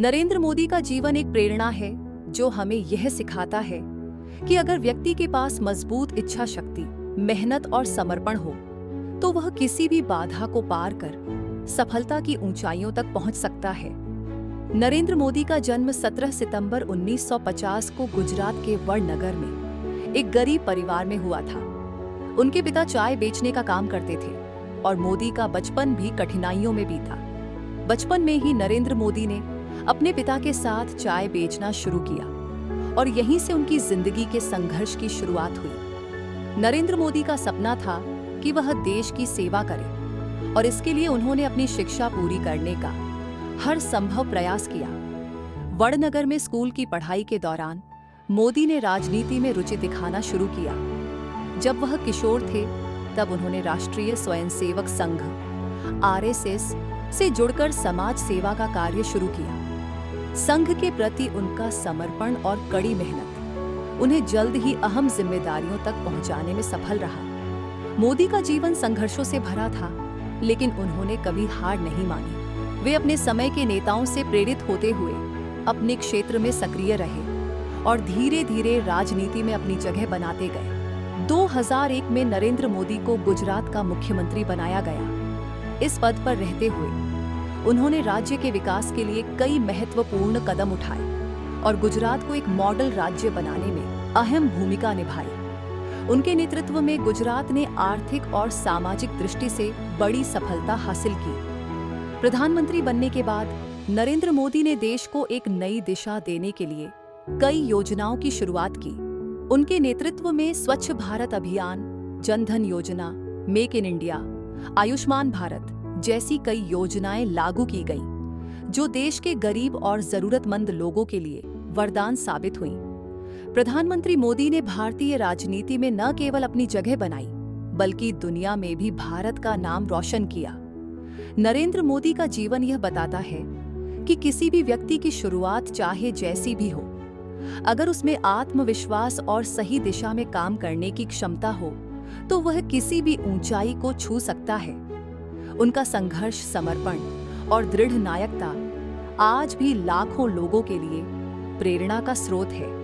नरेंद्र मोदी का जीवन एक प्रेरणा है जो हमें यह सिखाता है कि अगर व्यक्ति के पास मजबूत इच्छा शक्ति, मेहनत और समर्पण हो, तो वह किसी भी बाधा को पार कर सफलता की ऊंचाइयों तक पहुंच सकता है। नरेंद्र मोदी का जन्म 17 सितंबर 1950 को गुजरात के वडनगर में एक गरीब परिवार में हुआ था। उनके पिता चाय बेचने का काम करते थे और मोदी का बचपन भी कठिनाइयों में बीता। बचपन में ही नरेंद्र मोदी ने अपने पिता के साथ चाय बेचना शुरू किया और यहीं से उनकी जिंदगी के संघर्ष की शुरुआत हुई। नरेंद्र मोदी का सपना था कि वह देश की सेवा करे और इसके लिए उन्होंने अपनी शिक्षा पूरी करने का हर संभव प्रयास किया। वडनगर में स्कूल की पढ़ाई के दौरान मोदी ने राजनीति में रुचि दिखाना शुरू किया। जब वह किशोर थे तब उन्होंने राष्ट्रीय स्वयंसेवक संघ (आरएसएस) से जुड़कर समाज सेवा का कार्य शुरू किया। संघ के प्रति उनका समर्पण और कड़ी मेहनत उन्हें जल्द ही अहम जिम्मेदारियों तक पहुंचाने में सफल रहा। मोदी का जीवन संघर्षों से भरा था, लेकिन उन्होंने कभी हार नहीं मानी। वे अपने समय के नेताओं से प्रेरित होते हुए अपने क्षेत्र में सक्रिय रहे और धीरे धीरे राजनीति में अपनी जगह बनाते गए। 2001 में नरेंद्र मोदी को गुजरात का मुख्यमंत्री बनाया गया। इस पद पर रहते हुए उन्होंने राज्य के विकास के लिए कई महत्वपूर्ण कदम उठाए और गुजरात को एक मॉडल राज्य बनाने में अहम भूमिका निभाई। उनके नेतृत्व में गुजरात ने आर्थिक और सामाजिक दृष्टि से बड़ी सफलता हासिल की। प्रधानमंत्री बनने के बाद नरेंद्र मोदी ने देश को एक नई दिशा देने के लिए कई योजनाओं की शुरुआत की। उनके नेतृत्व में स्वच्छ भारत अभियान, जन धन योजना, make in India, Ayushman Bharat जैसी कई योजनाएं लागू की गईं, जो देश के गरीब और जरूरतमंद लोगों के लिए वरदान साबित हुईं। प्रधानमंत्री मोदी ने भारतीय राजनीति में न केवल अपनी जगह बनाई, बल्कि दुनिया में भी भारत का नाम रोशन किया। नरेंद्र मोदी का जीवन यह बताता है कि किसी भी व्यक्ति की शुरुआत चाहे जैसी भी हो, अगर उसमें आत्मविश्वास और सही दिशा में काम करने की क्षमता हो, तो वह किसी भी ऊंचाई को छू सकता है। उनका संघर्ष, समर्पण और दृढ़ नायकता आज भी लाखों लोगों के लिए प्रेरणा का स्रोत है।